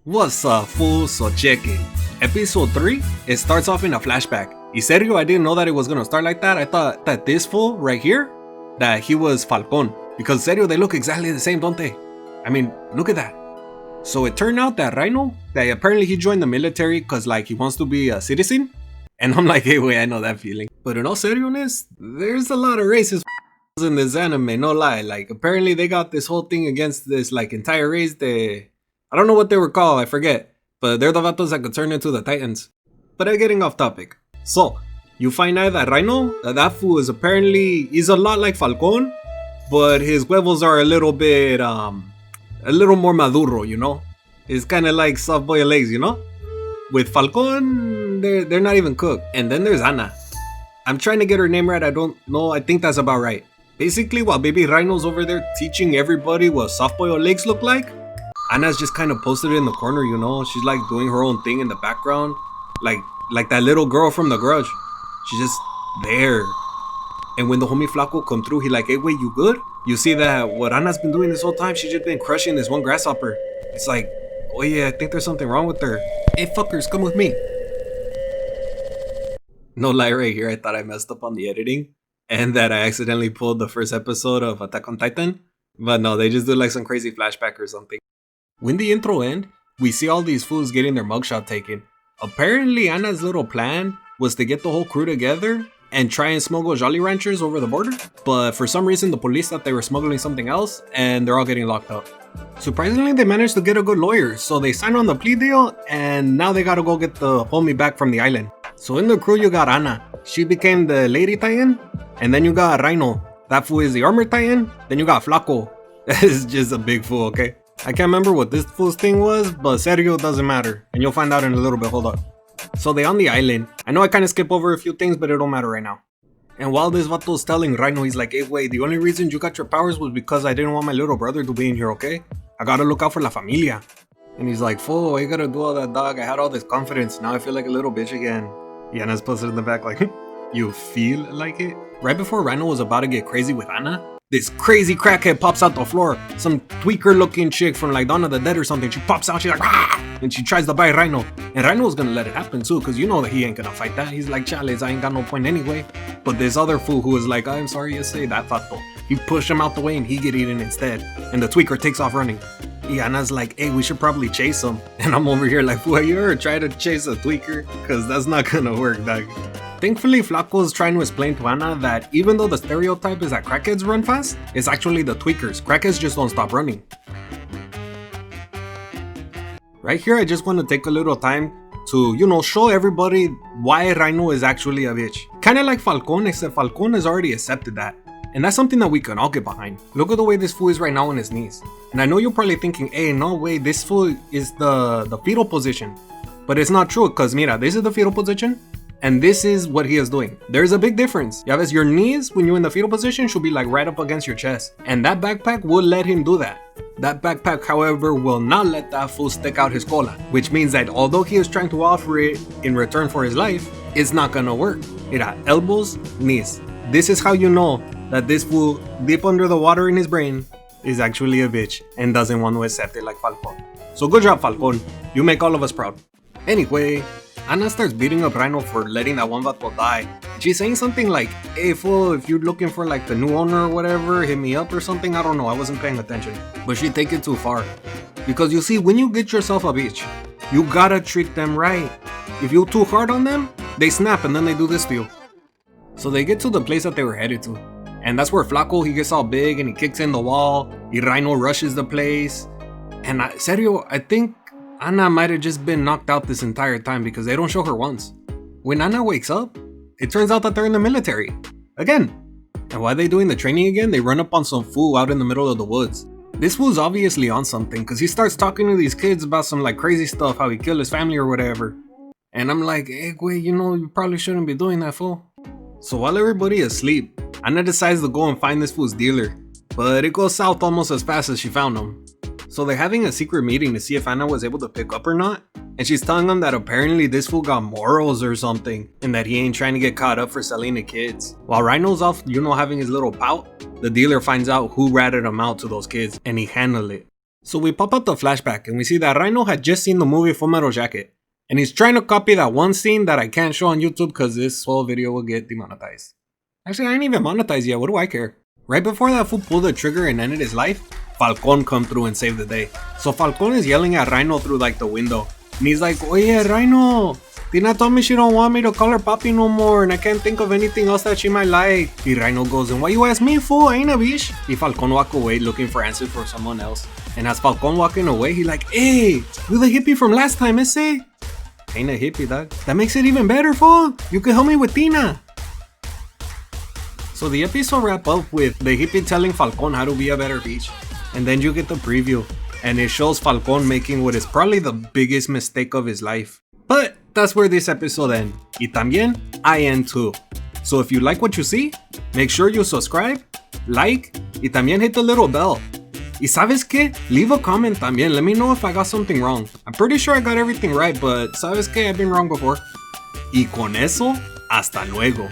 What's up, fool? So check it. Episode 3, it starts off in a flashback. Y serio, I didn't know that it was gonna start like that. I thought that this fool right here, that he was Falcon. Because serio, they look exactly the same, don't they? I mean, look at that. So it turned out that Rhino, that apparently he joined the military because like he wants to be a citizen. And I'm like, hey, wait, I know that feeling. But in all seriousness, there's a lot of racist in this anime, no lie. Like, apparently they got this whole thing against this like entire race. I don't know what they were called, I forget. But they're the vatos that could turn into the Titans. But I'm getting off topic. So, you find out that Rhino, that fool is apparently, he's a lot like Falcon, but his huevos are a little bit, a little more maduro, you know? It's kind of like soft boiled eggs, you know? With Falcon, they're not even cooked. And then there's Anna. I'm trying to get her name right, I don't know, I think that's about right. Basically, while baby Rhino's over there teaching everybody what soft boiled eggs look like, Anna's just kind of posted in the corner, you know? She's like doing her own thing in the background. Like that little girl from The Grudge. She's just there. And when the homie Flaco come through, he like, hey, wait, you good? You see that what Anna's been doing this whole time, she's just been crushing this one grasshopper. It's like, oh yeah, I think there's something wrong with her. Hey, fuckers, come with me. No lie, right here, I thought I messed up on the editing. And that I accidentally pulled the first episode of Attack on Titan. But no, they just do like some crazy flashback or something. When the intro ends, we see all these fools getting their mugshot taken. Apparently, Anna's little plan was to get the whole crew together and try and smuggle Jolly Ranchers over the border. But for some reason, the police thought they were smuggling something else and they're all getting locked up. Surprisingly, they managed to get a good lawyer, so they signed on the plea deal and now they gotta go get the homie back from the island. So in the crew, you got Anna. She became the Lady Titan. And then you got Rhino. That fool is the Armor Titan. Then you got Flaco. That is just a big fool, okay? I can't remember what this fool's thing was, but serio, doesn't matter. And you'll find out in a little bit, hold up. So they on the island. I know I kind of skip over a few things, but it don't matter right now. And while this vato's telling Rhino, he's like, hey, wait, the only reason you got your powers was because I didn't want my little brother to be in here, okay? I gotta look out for la familia. And he's like, fool, why you gotta do all that, dog? I had all this confidence, now I feel like a little bitch again. Yana's posted in the back like, you feel like it? Right before Rhino was about to get crazy with Anna, this crazy crackhead pops out the floor. Some tweaker looking chick from like Dawn of the Dead or something. She pops out, she's like, ah! And she tries to bite Rhino. And Rhino was gonna let it happen too, because you know that he ain't gonna fight that. He's like, chales, I ain't got no point anyway. But this other fool who was like, I'm sorry you say that, fato. He pushed him out the way and he get eaten instead. And the tweaker takes off running. Anna's like, hey, we should probably chase him. And I'm over here like, fool, you ever try to chase a tweaker? Because that's not gonna work, dog. Thankfully, Flaco's trying to explain to Anna that even though the stereotype is that crackheads run fast, it's actually the tweakers. Crackheads just don't stop running. Right here, I just want to take a little time to, you know, show everybody why Rhino is actually a bitch. Kinda like Falcon, except Falcon has already accepted that. And that's something that we can all get behind. Look at the way this fool is right now on his knees. And I know you're probably thinking, hey, no way, this fool is the fetal position. But it's not true, because mira, this is the fetal position. And this is what he is doing. There's a big difference. Ya ves, your knees, when you're in the fetal position, should be like right up against your chest. And that backpack will let him do that. That backpack, however, will not let that fool stick out his cola. Which means that although he is trying to offer it in return for his life, it's not gonna work. Mira, elbows, knees. This is how you know that this fool, deep under the water in his brain, is actually a bitch and doesn't want to accept it like Falcon. So good job, Falcon. You make all of us proud. Anyway, Anna starts beating up Rhino for letting that one vato die. She's saying something like, hey fool, if you're looking for like the new owner or whatever, hit me up or something. I don't know, I wasn't paying attention. But she take it too far. Because you see, when you get yourself a bitch, you gotta treat them right. If you're too hard on them, they snap and then they do this to you. So they get to the place that they were headed to. And that's where Flaco, he gets all big and he kicks in the wall. Rhino rushes the place. And serio, I think Anna might have just been knocked out this entire time because they don't show her once. When Anna wakes up, it turns out that they're in the military. Again. And while they're doing the training again, they run up on some fool out in the middle of the woods. This fool's obviously on something because he starts talking to these kids about some like crazy stuff, how he killed his family or whatever. And I'm like, hey, wait, you know, you probably shouldn't be doing that, fool. So while everybody is asleep, Anna decides to go and find this fool's dealer. But it goes south almost as fast as she found him. So they're having a secret meeting to see if Anna was able to pick up or not. And she's telling them that apparently this fool got morals or something. And that he ain't trying to get caught up for selling to kids. While Rhino's off, you know, having his little pout, the dealer finds out who ratted him out to those kids. And he handled it. So we pop out the flashback and we see that Rhino had just seen the movie Full Metal Jacket. And he's trying to copy that one scene that I can't show on YouTube because this whole video will get demonetized. Actually, I ain't even monetized yet, what do I care? Right before that fool pulled the trigger and ended his life, Falcon come through and saved the day. So Falcon is yelling at Rhino through like the window. And he's like, Oye, Rhino, Tina told me she don't want me to call her papi no more and I can't think of anything else that she might like. Y Rhino goes, and why you ask me, fool? I ain't a bitch. Y Falcon walk away looking for answers for someone else. And as Falcon walking away, he like, hey, you the hippie from last time, ese? Ain't a hippie, dog. That makes it even better, fool. You can help me with Tina. So the episode wrap up with the hippie telling Falcon how to be a better bitch. And then you get the preview. And it shows Falcon making what is probably the biggest mistake of his life. But that's where this episode ends. Y también, I end too. So if you like what you see, make sure you subscribe, like, y también hit the little bell. Y sabes qué? Leave a comment también. Let me know if I got something wrong. I'm pretty sure I got everything right, but sabes qué? I've been wrong before. Y con eso, hasta luego.